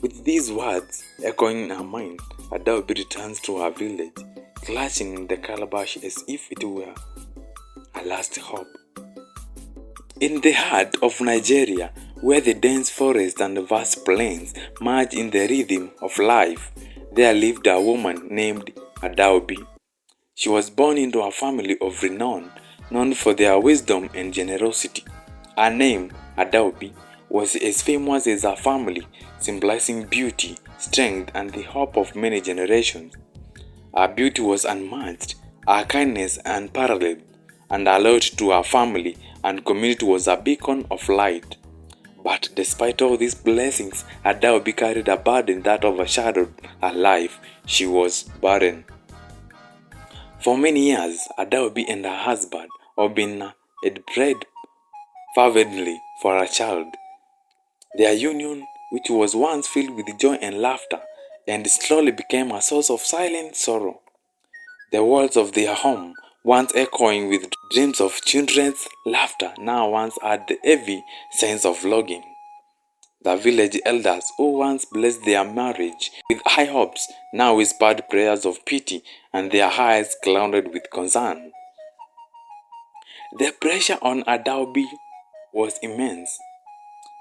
With these words echoing in her mind, Adaobi returns to her village, clutching the calabash as if it were her last hope. In the heart of Nigeria, where the dense forest and the vast plains merge in the rhythm of life, there lived a woman named Adaobi. She was born into a family of renown, known for their wisdom and generosity. Her name, Adaobi, was as famous as her family, symbolizing beauty, strength, and the hope of many generations. Her beauty was unmatched, her kindness unparalleled, and her loyalty to her family and community was a beacon of light. But despite all these blessings, Adaobi carried a burden that overshadowed her life. She was barren. For many years, Adaobi and her husband, Obinna, had prayed fervently for a child. Their union, which was once filled with joy and laughter, and slowly became a source of silent sorrow. The walls of their home, once echoing with dreams of children's laughter, now once had the heavy sense of longing. The village elders who once blessed their marriage with high hopes now whispered prayers of pity and their eyes clouded with concern. The pressure on Adaobi was immense.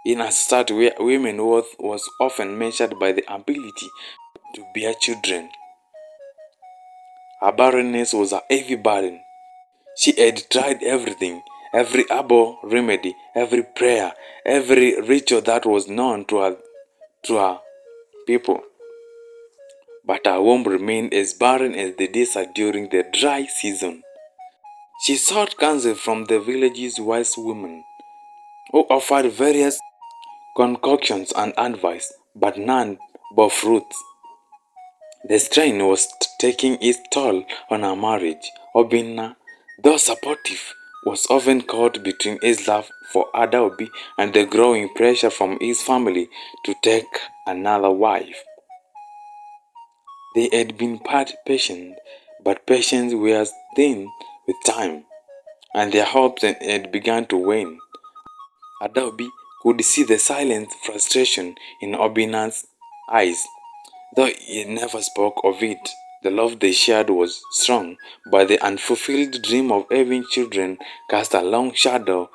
In a society where women's worth was often measured by the ability to bear children, her barrenness was a heavy burden. She had tried everything, every herbal remedy, every prayer, every ritual that was known to her people. But her womb remained as barren as the desert during the dry season. She sought counsel from the village's wise women, who offered various concoctions and advice, but none bore fruit. The strain was taking its toll on her marriage. Obinna, though supportive, was often caught between his love for Adaobi and the growing pressure from his family to take another wife. They had been patient, but patience wears thin with time, and their hopes had begun to wane. Adaobi could see the silent frustration in Obinna's eyes. Though he never spoke of it, the love they shared was strong, but the unfulfilled dream of having children cast a long shadow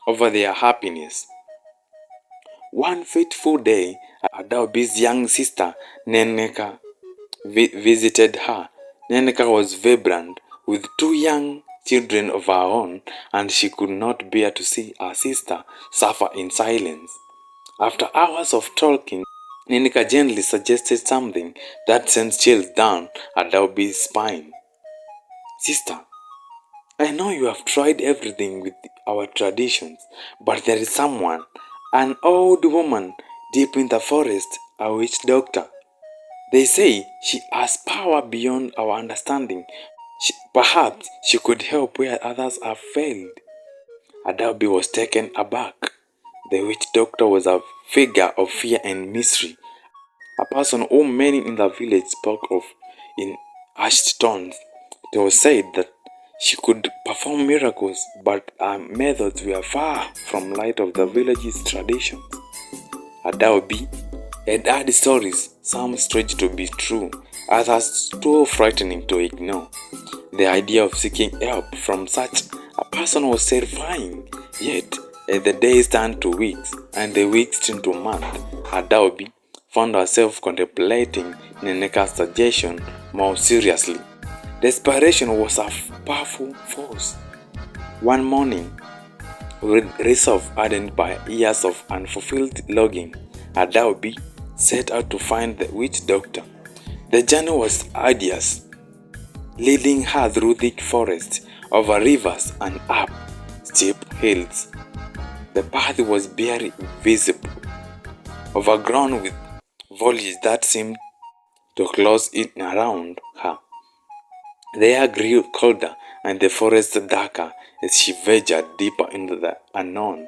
over their happiness. One fateful day, Adaobi's young sister, Neneka, visited her. Neneka was vibrant, with two young children of her own, and she could not bear to see her sister suffer in silence. After hours of talking, Neneka gently suggested something that sent chills down Adaobi's spine. Sister, I know you have tried everything with our traditions, but there is someone, an old woman deep in the forest, a witch doctor. They say she has power beyond our understanding. Perhaps she could help where others have failed. Adaobi was taken aback. The witch doctor was a figure of fear and mystery, a person whom many in the village spoke of in hushed tones. It was said that she could perform miracles, but her methods were far from light of the village's traditions. Adaobi had heard stories, some strange to be true, others too frightening to ignore. The idea of seeking help from such a person was terrifying. Yet, as the days turned to weeks and the weeks turned to months, Adaobi found herself contemplating Neneka's suggestion more seriously. Desperation was a powerful force. One morning, with resolve hardened by years of unfulfilled longing, Adaobi set out to find the witch doctor. The journey was arduous, leading her through thick forests, over rivers and up steep hills. The path was barely visible, overgrown with foliage that seemed to close in around her. The air grew colder and the forest darker as she ventured deeper into the unknown.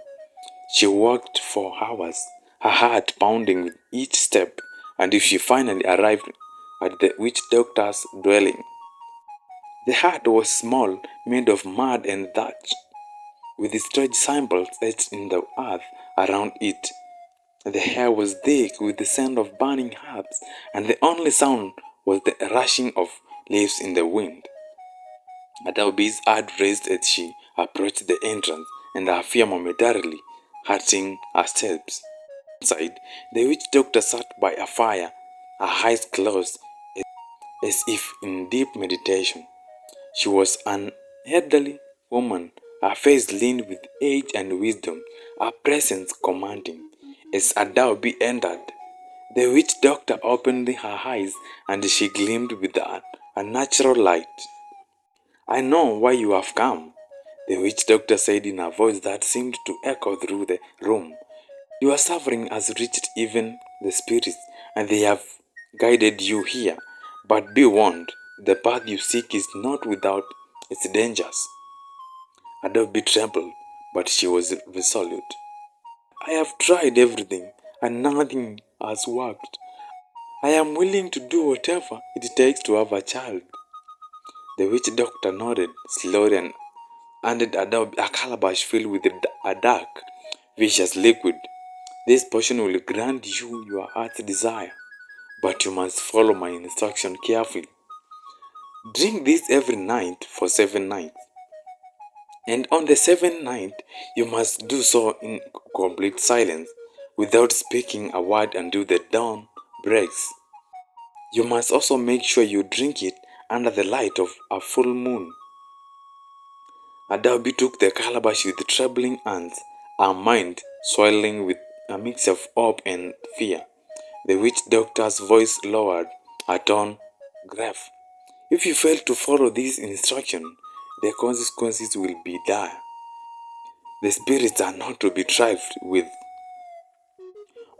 She walked for hours, her heart pounding with each step, until she finally arrived at the witch doctor's dwelling. The hut was small, made of mud and thatch, with strange symbols etched in the earth around it. The air was thick with the scent of burning herbs, and the only sound was the rushing of leaves in the wind. Adaobi's heart raced as she approached the entrance, and her fear momentarily hurting her steps. Inside, the witch doctor sat by a fire, her eyes closed as if in deep meditation. She was an elderly woman, her face lean with age and wisdom, her presence commanding. As Adaobi entered, the witch doctor opened her eyes and she gleamed with a natural light. I know why you have come, the witch doctor said in a voice that seemed to echo through the room. Your suffering has reached even the spirits, and they have guided you here. But be warned, the path you seek is not without its dangers. Adobe trembled, but she was resolute. I have tried everything, and nothing has worked. I am willing to do whatever it takes to have a child. The witch doctor nodded slowly and handed Adobe a calabash filled with a dark, vicious liquid. This potion will grant you your heart's desire, but you must follow my instruction carefully. Drink this every night for 7 nights, and on the 7th night, you must do so in complete silence, without speaking a word until the dawn breaks. You must also make sure you drink it under the light of a full moon. Adaobi took the calabash with trembling hands, her mind swelling with a mix of hope and fear. The witch doctor's voice lowered, her tone grave. If you fail to follow this instruction, the consequences will be dire. The spirits are not to be trifled with.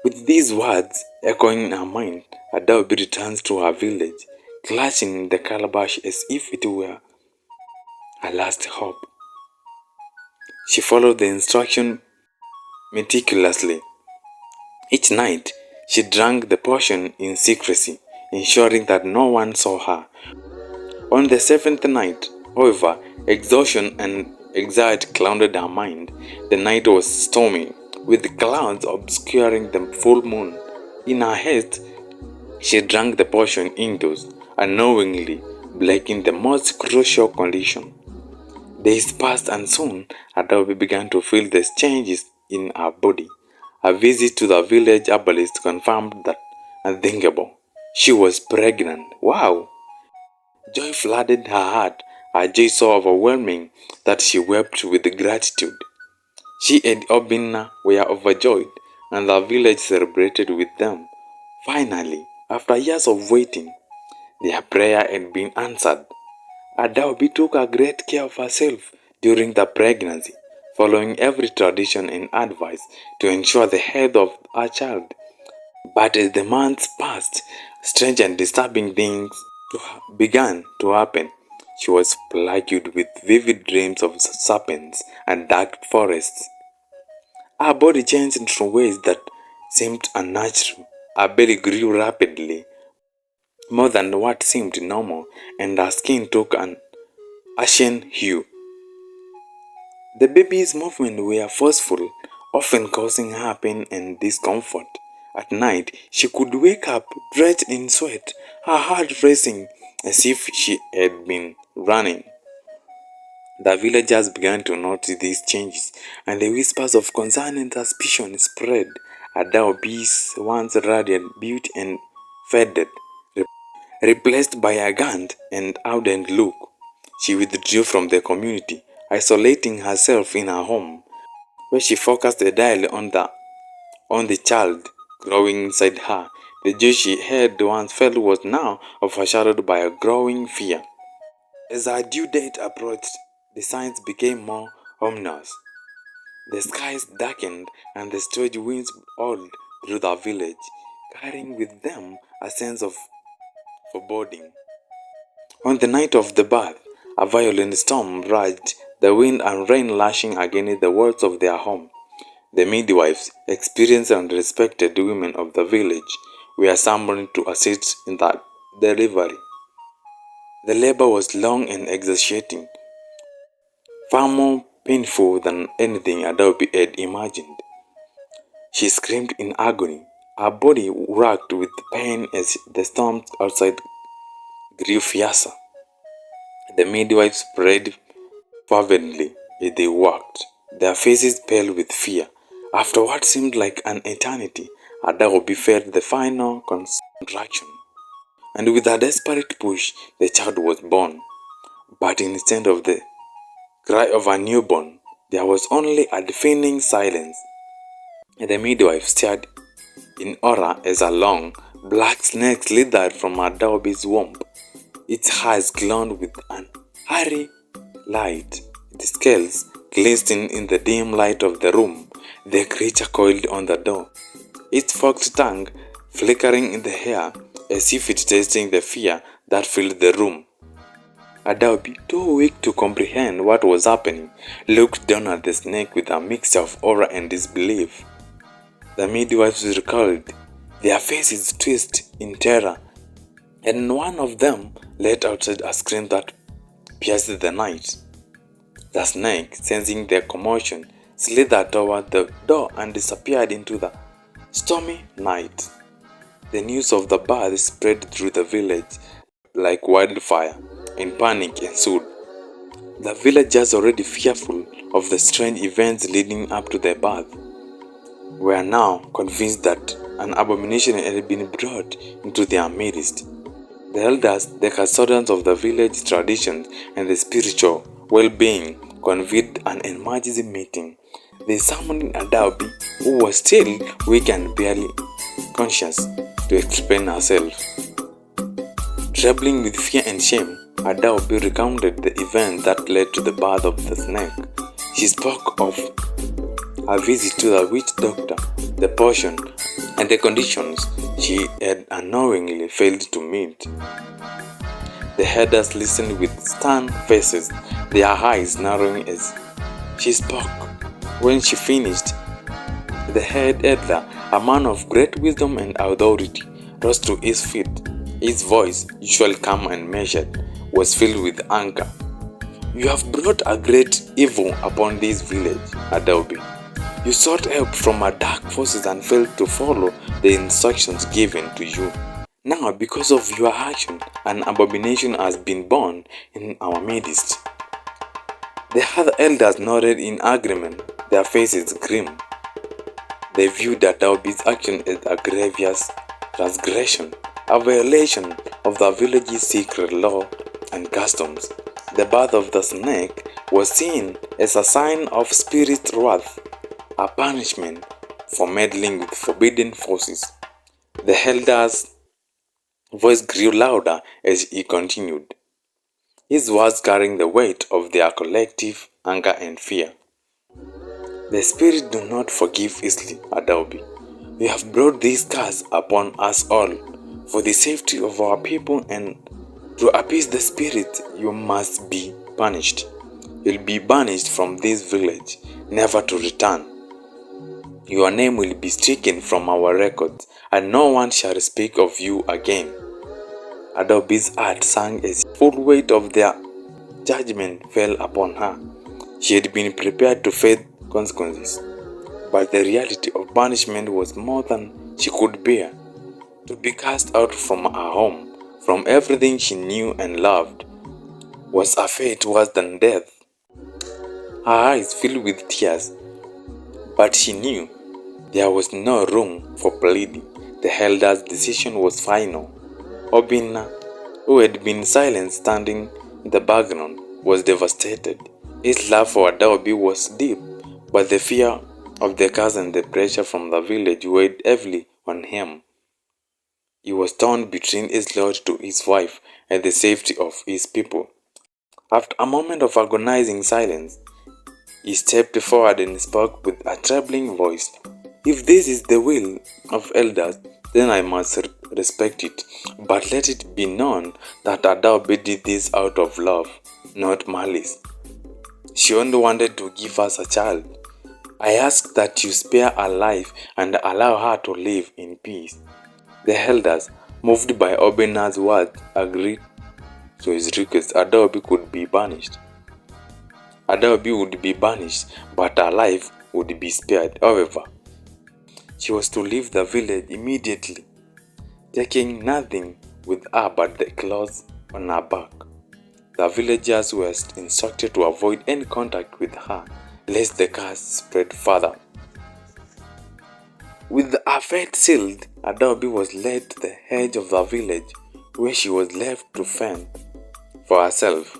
With these words echoing in her mind, Adaobi returns to her village, clutching the calabash as if it were her last hope. She followed the instruction meticulously. Each night, she drank the potion in secrecy, ensuring that no one saw her. On the 7th night, however, exhaustion and anxiety clouded her mind. The night was stormy, with clouds obscuring the full moon. In her haste, she drank the potion indoors, unknowingly breaking the most crucial condition. Days passed and soon Adaobi began to feel the changes in her body. A visit to the village herbalist confirmed that unthinkable. She was pregnant. Wow! Joy flooded her heart, her joy so overwhelming that she wept with gratitude. She and Obinna were overjoyed, and the village celebrated with them. Finally, after years of waiting, their prayer had been answered. Adaobi took a great care of herself during the pregnancy, following every tradition and advice to ensure the health of her child. But as the months passed, strange and disturbing things began to happen. She was plagued with vivid dreams of serpents and dark forests. Her body changed in ways that seemed unnatural. Her belly grew rapidly, more than what seemed normal, and her skin took an ashen hue. The baby's movements were forceful, often causing her pain and discomfort. At night, she could wake up drenched in sweat, her heart racing as if she had been running. The villagers began to notice these changes, and the whispers of concern and suspicion spread. Adaobi's once radiant beauty and faded, replaced by a gaunt and ardent look. She withdrew from the community, isolating herself in her home, where she focused entirely on the child growing inside her. The joy she had once felt was now overshadowed by a growing fear. As her due date approached, the signs became more ominous. The skies darkened and the strange winds howled through the village, carrying with them a sense of foreboding. On the night of the birth, a violent storm raged, the wind and rain lashing against the walls of their home. The midwives, experienced and respected women of the village, were summoned to assist in the delivery. The labor was long and excruciating, far more painful than anything Adobe had imagined. She screamed in agony. Her body racked with pain as the storm outside grew fiercer. The midwives prayed fervently as they walked, their faces pale with fear. After what seemed like an eternity, Adaobi felt the final contraction, and with a desperate push, the child was born. But instead of the cry of a newborn, there was only a deafening silence. The midwife stared in horror as a long, black snake slithered from Adaobi's womb. Its eyes glowed with an hairy light, the scales glistening in the dim light of the room. The creature coiled on the door, its forked tongue flickering in the air as if it tasting the fear that filled the room. Adaobi, too weak to comprehend what was happening, looked down at the snake with a mixture of horror and disbelief. The midwives recoiled, their faces twisted in terror, and one of them let out a scream that pierced the night. The snake, sensing their commotion, slithered toward the door and disappeared into the stormy night. The news of the birth spread through the village like wildfire, and panic ensued. The villagers, already fearful of the strange events leading up to the birth, were now convinced that an abomination had been brought into their midst. The elders, the custodians of the village traditions and the spiritual well-being, convened an emergency meeting. They summoned Adaobi, who was still weak and barely conscious, to explain herself. Trembling with fear and shame, Adaobi recounted the event that led to the birth of the snake. She spoke of her visit to the witch doctor, the potion, and the conditions she had unknowingly failed to meet. The herders listened with stern faces, their eyes narrowing as she spoke. When she finished, the head elder, a man of great wisdom and authority, rose to his feet. His voice, usually calm and measured, was filled with anger. "You have brought a great evil upon this village, Adaobi. You sought help from our dark forces and failed to follow the instructions given to you. Now, because of your action, an abomination has been born in our midst." The other elders nodded in agreement, their faces grim. They viewed Adaobi's action as a grievous transgression, a violation of the village's secret law and customs. The birth of the snake was seen as a sign of spirit wrath, a punishment for meddling with forbidden forces. The elder's voice grew louder as he continued, his words carrying the weight of their collective anger and fear. "The spirit do not forgive easily, Adaobi. You have brought this curse upon us all. For the safety of our people and to appease the spirit, you must be punished. You'll be banished from this village, never to return. Your name will be stricken from our records, and no one shall speak of you again." Adaobi's heart sank as the full weight of their judgment fell upon her. She had been prepared to face consequences, but the reality of banishment was more than she could bear. To be cast out from her home, from everything she knew and loved, was a fate worse than death. Her eyes filled with tears, but she knew there was no room for pleading. The elder's decision was final. Obinna, who had been silent standing in the background, was devastated. His love for Adaobi was deep, but the fear of the curse and the pressure from the village weighed heavily on him. He was torn between his loyalty to his wife and the safety of his people. After a moment of agonizing silence, he stepped forward and spoke with a trembling voice. "If this is the will of elders, then I must respect it. But let it be known that Adaobi did this out of love, not malice. She only wanted to give us a child. I ask that you spare her life and allow her to live in peace." The elders, moved by Obinna's words, agreed to his request. Adaobi would be banished, but her life would be spared. However, She was to leave the village immediately, taking nothing with her but the clothes on her back. The villagers were instructed to avoid any contact with her, lest the curse spread further. With her fate sealed, Adaobi was led to the edge of the village, where she was left to fend for herself.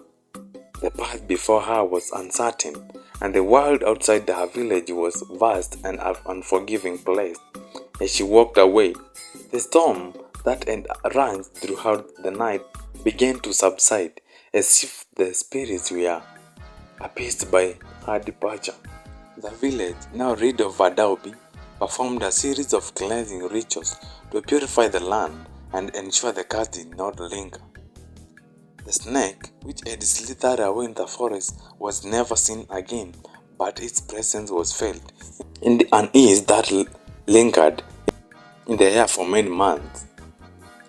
The path before her was uncertain, and the world outside her village was vast and an unforgiving place. As she walked away, the storm that had run throughout the night began to subside, as if the spirits were appeased by her departure. The village, now rid of Adaobi, performed a series of cleansing rituals to purify the land and ensure the curse did not linger. The snake, which had slithered away in the forest, was never seen again, but its presence was felt in the unease that lingered in the air for many months.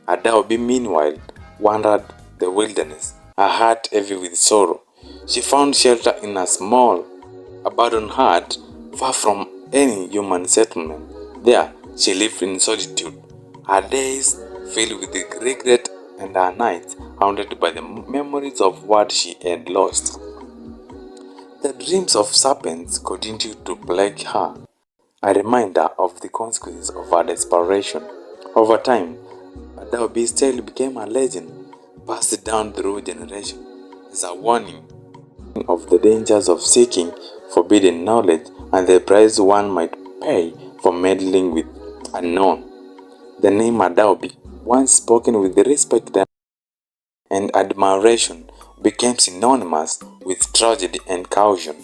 Adaobi, meanwhile, wandered the wilderness, her heart heavy with sorrow. She found shelter in a small, abandoned hut far from any human settlement. There, she lived in solitude, her days filled with regret and her nights haunted by the memories of what she had lost. The dreams of serpents continued to plague her, a reminder of the consequences of her desperation. Over time, Adaobi's tale became a legend passed down through generations as a warning of the dangers of seeking forbidden knowledge and the price one might pay for meddling with unknown. The name Adaobi, once spoken with respect and admiration, became synonymous with tragedy and caution.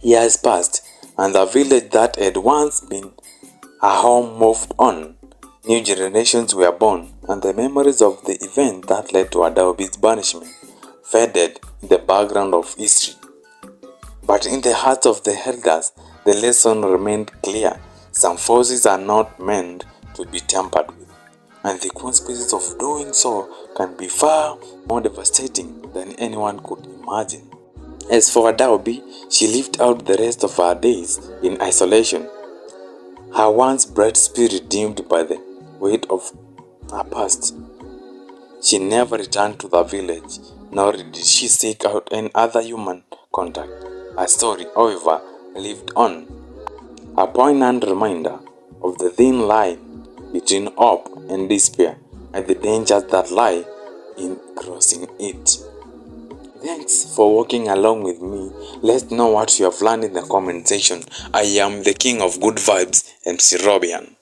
Years passed, and the village that had once been a home moved on. New generations were born, and the memories of the event that led to Adaobi's banishment faded in the background of history. But in the hearts of the elders, the lesson remained clear. Some forces are not meant to be tampered with, and the consequences of doing so can be far more devastating than anyone could imagine. As for Adaobi, she lived out the rest of her days in isolation, her once bright spirit dimmed by the weight of her past. She never returned to the village, nor did she seek out any other human contact. Her story, however, lived on, a poignant reminder of the thin line between hope and despair and the dangers that lie in crossing it. Thanks for walking along with me. Let's know what you have learned in the comment section. I am the king of good vibes, MC Robian.